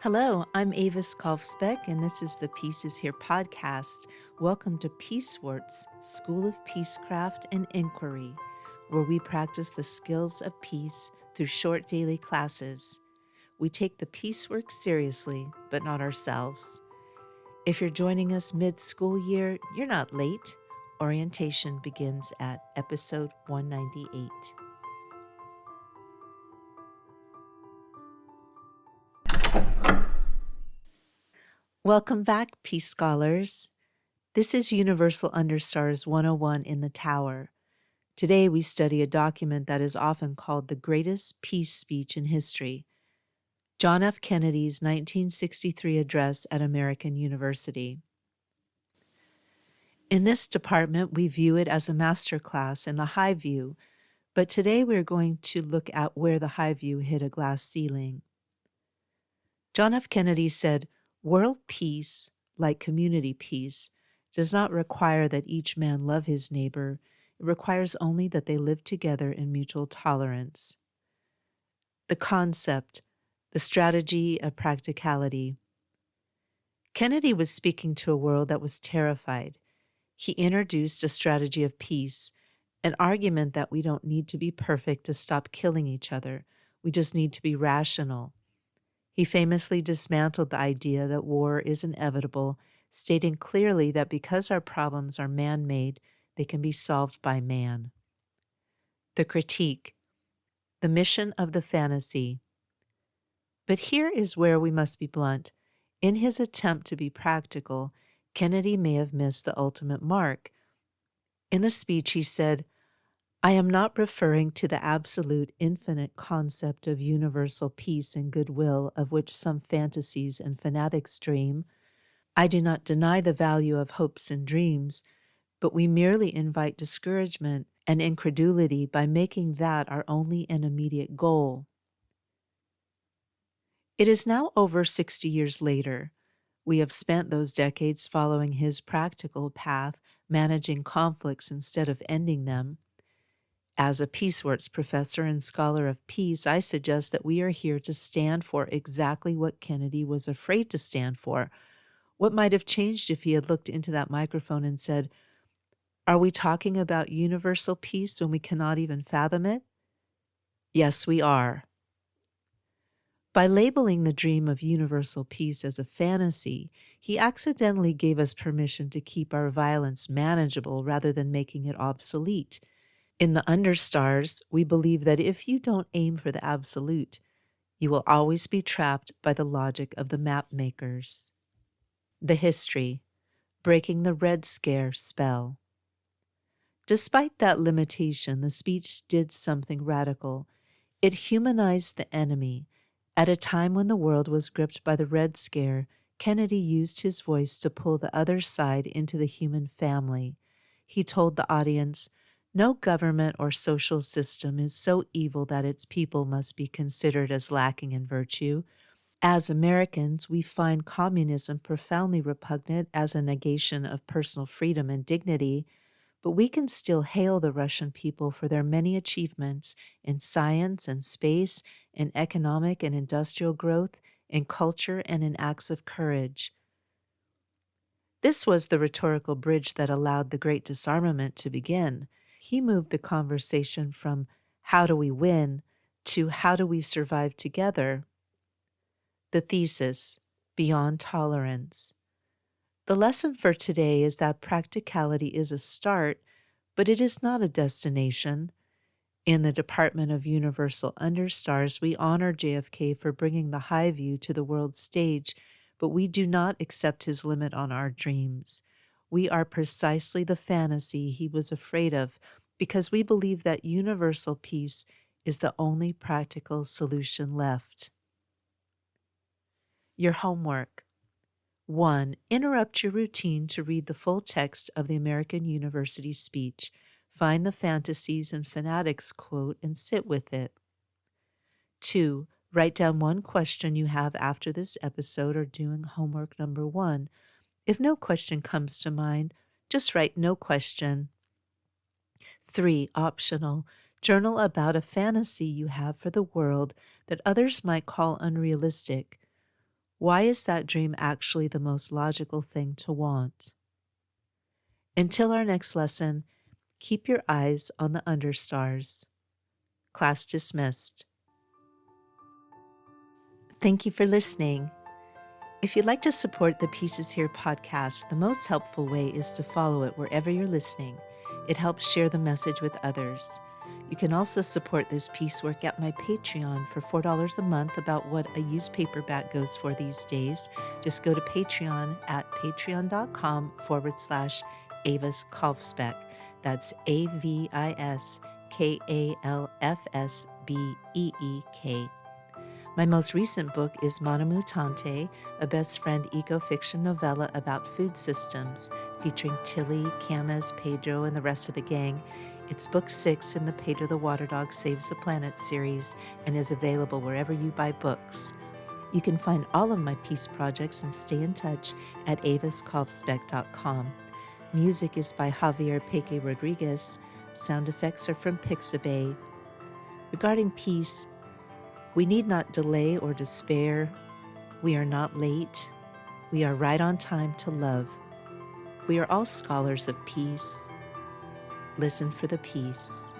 Hello, I'm Avis Kalfsbeck, and this is the Peace is Here podcast. Welcome to Peacewarts, School of Peacecraft and Inquiry, where we practice the skills of peace through short daily classes. We take the peace work seriously, but not ourselves. If you're joining us mid-school year, you're not late. Orientation begins at episode 198. Welcome back, Peace Scholars. This is Universal Understars 101 in the Tower. Today we study a document that is often called the greatest peace speech in history, John F. Kennedy's 1963 address at American University. In this department, we view it as a masterclass in the high view, but today we're going to look at where the high view hit a glass ceiling. John F. Kennedy said, "World peace, like community peace, does not require that each man love his neighbor. It requires only that they live together in mutual tolerance." The concept, the strategy of practicality. Kennedy was speaking to a world that was terrified. He introduced a strategy of peace, an argument that we don't need to be perfect to stop killing each other. We just need to be rational. He famously dismantled the idea that war is inevitable, stating clearly that because our problems are man-made, they can be solved by man. The critique, the mission of the fantasy. But here is where we must be blunt. In his attempt to be practical, Kennedy may have missed the ultimate mark. In the speech, he said, "I am not referring to the absolute infinite concept of universal peace and goodwill of which some fantasies and fanatics dream. I do not deny the value of hopes and dreams, but we merely invite discouragement and incredulity by making that our only and immediate goal." It is now over 60 years later. We have spent those decades following his practical path, managing conflicts instead of ending them. As a Peacewarts professor and scholar of peace, I suggest that we are here to stand for exactly what Kennedy was afraid to stand for. What might have changed if he had looked into that microphone and said, "Are we talking about universal peace when we cannot even fathom it?" Yes, we are. By labeling the dream of universal peace as a fantasy, he accidentally gave us permission to keep our violence manageable rather than making it obsolete. In the Understars, we believe that if you don't aim for the absolute, you will always be trapped by the logic of the map makers. The history, breaking the Red Scare spell. Despite that limitation, the speech did something radical. It humanized the enemy. At a time when the world was gripped by the Red Scare, Kennedy used his voice to pull the other side into the human family. He told the audience, "No government or social system is so evil that its people must be considered as lacking in virtue. As Americans, we find communism profoundly repugnant as a negation of personal freedom and dignity, but we can still hail the Russian people for their many achievements in science and space, in economic and industrial growth, in culture, and in acts of courage." This was the rhetorical bridge that allowed the Great Disarmament to begin. He moved the conversation from "how do we win" to "how do we survive together?" The thesis, beyond tolerance. The lesson for today is that practicality is a start, but it is not a destination. In the Department of Universal Understars, we honor JFK for bringing the high view to the world stage, but we do not accept his limit on our dreams. We are precisely the fantasy he was afraid of, because we believe that universal peace is the only practical solution left. Your homework. 1. Interrupt your routine to read the full text of the American University speech. Find the fantasies and fanatics quote and sit with it. 2. Write down one question you have after this episode or doing homework number 1. If no question comes to mind, just write "no question." 3. Optional. Journal about a fantasy you have for the world that others might call unrealistic. Why is that dream actually the most logical thing to want? Until our next lesson, keep your eyes on the Understars. Class dismissed. Thank you for listening. If you'd like to support the Pieces Here podcast, the most helpful way is to follow it wherever you're listening. It helps share the message with others. You can also support this piecework at my Patreon for $4 a month, about what a used paperback goes for these days. Just go to Patreon at patreon.com/Avis Kalfsbeck. That's AVISKALFSBEEK. My most recent book is Mana Mutante, a best friend eco-fiction novella about food systems, featuring Tilly, Camas, Pedro, and the rest of the gang. It's book 6 in the Pedro the Water Dog Saves the Planet series and is available wherever you buy books. You can find all of my peace projects and stay in touch at aviskalfsbeck.com. Music is by Javier Peque Rodriguez. Sound effects are from Pixabay. Regarding peace, we need not delay or despair. We are not late. We are right on time to love. We are all scholars of peace. Listen for the peace.